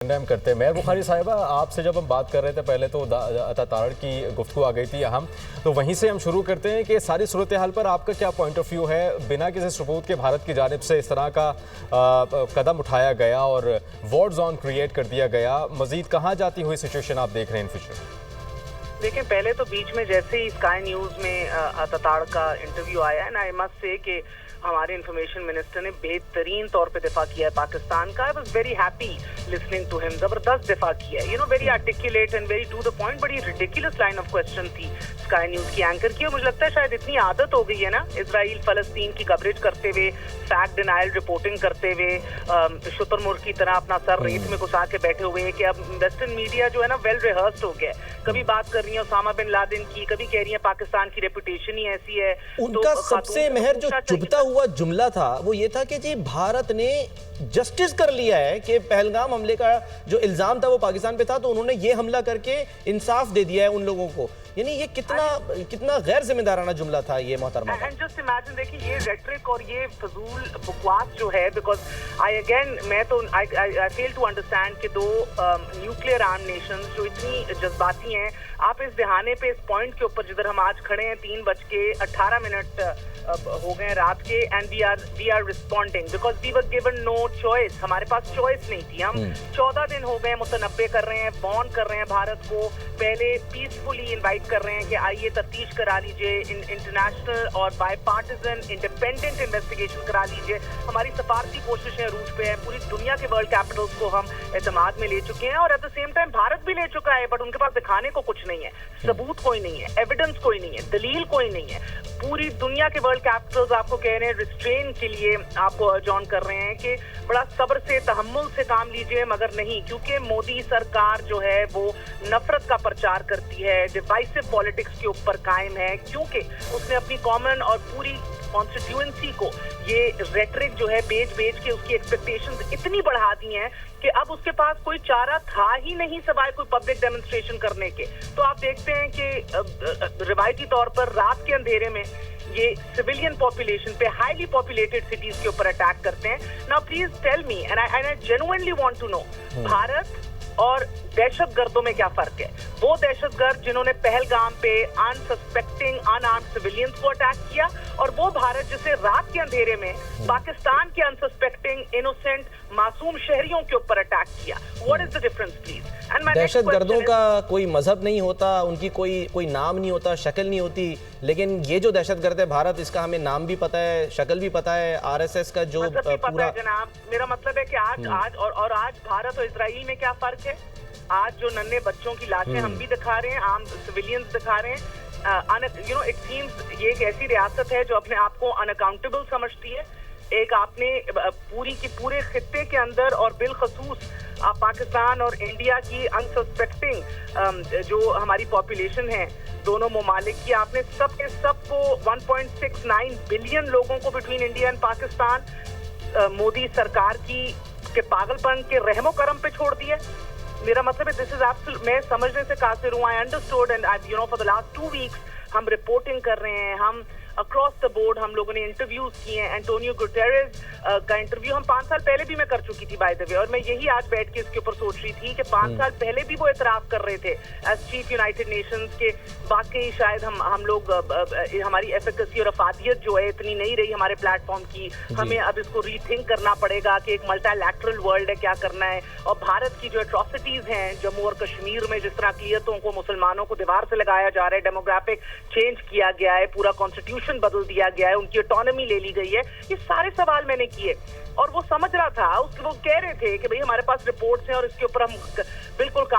हम करते हैं। मेहर बुखारी साहिबा, आपसे जब हम बात कर रहे थे पहले तो अता तारड़ की गुफ्तगू आ गई थी अहम, तो वहीं से हम शुरू करते हैं कि सारी सूरत हाल पर आपका क्या पॉइंट ऑफ व्यू है। बिना किसी सबूत के भारत की जानिब से इस तरह का कदम उठाया गया और वॉर जोन क्रिएट कर दिया गया, मजीद कहाँ जाती हुई सिचुएशन आप देख रहे हैं इन फ्यूचर? देखिए, पहले तो बीच में जैसे ही स्काई न्यूज़ में अता तारड़ का इंटरव्यू आया है ना, आई मस्ट से कि हमारे इंफॉर्मेशन मिनिस्टर ने बेहतरीन तौर पे दिफा किया है पाकिस्तान का। I was very happy listening to him. जबरदस्त दिफा किया है, very articulate and very to the point. बड़ी रिडिकुलस लाइन ऑफ क्वेश्चन थी स्काई न्यूज़ की एंकर की, और मुझे लगता है शायद इतनी आदत हो गई है ना इजराइल फलस्तीन की कवरेज करते हुए, फैक्ट डिनाइल रिपोर्टिंग करते हुए, शुतुरमुर्ग की तरह अपना सर रेत में घुसा के बैठे हुए हैं कि अब वेस्टर्न मीडिया जो है ना वेल रिहर्स्ड हो गया है। कभी बात कर रही है ओसामा बिन लादेन की, कभी कह रही है पाकिस्तान की रेपुटेशन ही ऐसी है। उनका सबसे महर जो चुभता हुआ जुमला था वो ये था कि जी भारत ने जस्टिस कर लिया है कि पहलगाम हमले का जो इल्जाम था वो पाकिस्तान पे था, तो उन्होंने ये हमला करके इंसाफ दे दिया है उन लोगों को। यानी ये कितना गैर जिम्मेदाराना जुमला था ये मोहतरमा। एंड जस्ट इमेजिन, देखिए ये रेटरिक और ये फजूल बकवास जो है, because I fail to understand कि दो न्यूक्लियर आर्म नेशंस जो इतनी जज्बाती हैं, आप इस बहाने पे, इस पॉइंट के ऊपर जिधर हम आज खड़े हैं 3:18 हो गए रात के, and we are responding because we were given no choice. हमारे पास चॉइस नहीं थी। हम 14 दिन हो गए मुतनब्बे कर रहे हैं, बॉन्ड कर रहे हैं भारत को, पहले पीसफुली इनवाइट कर रहे हैं कि आइए तफ्तीश करा लीजिए, इंटरनेशनल और बाय पार्टिजन इंडिपेंडेंट इन्वेस्टिगेशन करा लीजिए। हमारी सफारती कोशिशें रूज पे है, पूरी दुनिया के वर्ल्ड कैपिटल्स को हम एतमाद में ले चुके हैं, और at the same time Bharat भी ले चुका है, बट उनके पास दिखाने को कुछ नहीं है, सबूत कोई नहीं है, एविडेंस कोई नहीं है, दलील कोई नहीं है। पूरी दुनिया के वर्ल्ड कैपिटल्स आपको कह रहे हैं रिस्ट्रेन के लिए आपको अर्जॉन कर रहे हैं कि बड़ा सब्र से, तहम्मुल से काम लीजिए, मगर नहीं, क्योंकि मोदी सरकार जो है वो नफरत का प्रचार करती है, डिवाइसिव पॉलिटिक्स के ऊपर कायम है, क्योंकि उसने अपनी कॉमन और पूरी कॉन्स्टिट्यूएंसी को ये रेटरिक जो है बेच के उसकी एक्सपेक्टेशंस इतनी बढ़ा दी हैं कि अब उसके पास कोई चारा था ही नहीं सिवाय कोई पब्लिक डेमोन्स्ट्रेशन करने के। तो आप देखते हैं कि रिवायती तौर पर रात के अंधेरे में ये सिविलियन पॉपुलेशन पे, हाईली पॉपुलेटेड सिटीज के ऊपर अटैक करते हैं। Now please tell me, and I genuinely want to know, Bharat और दहशतगर्दों में क्या फर्क है? वो दहशतगर्द जिन्होंने पहलगाम पे अनसस्पेक्टिंग अनआर्म्ड सिविलियंस को अटैक किया, और वो भारत जिसे रात के अंधेरे में पाकिस्तान के अनसस्पेक्टिंग इनोसेंट मासूम शहरियों के ऊपर अटैक किया। What is the difference please? दहशतगर्दों का कोई मजहब नहीं होता, उनकी कोई नाम नहीं होता, शक्ल नहीं होती, लेकिन ये जो दहशतगर्द है भारत, इसका हमें नाम भी पता है, शक्ल भी पता है, आरएसएस का जो पूरा। जनाब, मेरा मतलब है कि आज भारत और इजराइल में क्या फर्क है? आज जो नन्हे बच्चों की लाशें हम भी दिखा रहे हैं, आम सिविलियंस दिखा रहे हैं। इट सीम्स ये एक ऐसी रियासत है जो अपने आप को अनअकाउंटेबल समझती है। एक आपने पूरे खित्ते के अंदर और बिलखसूस पाकिस्तान और इंडिया की अनसस्पेक्टिंग जो हमारी पॉपुलेशन है दोनों ममालिक की, आपने सबको 1.69 बिलियन लोगों को between India and Pakistan Modi सरकार के पागलपन के रहमो करम पे छोड़ दिया। मेरा मतलब है दिस इज एब्सोल्यूट, मैं समझने से कासिर हूँ। I understood, and for the last 2 weeks हम रिपोर्टिंग कर रहे हैं, हम अक्रॉस द बोर्ड हम लोगों ने इंटरव्यूज किए हैं। एंटोनियो गुटेरेस का इंटरव्यू हम 5 साल पहले भी मैं कर चुकी थी बाय द वे, और मैं यही आज बैठ के इसके ऊपर सोच रही थी कि 5 साल पहले भी वो एतराफ कर रहे थे एज चीफ यूनाइटेड नेशंस के वाकई शायद हम लोग हमारी एफिकेसी और अफादियत जो है इतनी नहीं रही हमारे प्लेटफॉर्म की, हमें अब इसको रीथिंक करना पड़ेगा कि एक मल्टीलैटरल वर्ल्ड है, क्या करना है। और भारत की जो एट्रोसिटीज हैं जम्मू और कश्मीर में, जिस तरह अक़लियतों को, मुसलमानों को दीवार से लगाया जा रहा है, डेमोग्राफिक चेंज किया गया है, पूरा कॉन्स्टिट्यूशन बदल दिया गया है, उनकी ऑटोनॉमी ले ली गई है, ये सारे सवाल मैंने किए, और वो समझ रहा था, वो कह रहे थे कि भाई हमारे पास रिपोर्ट्स हैं और इसके ऊपर हम बिल्कुल काम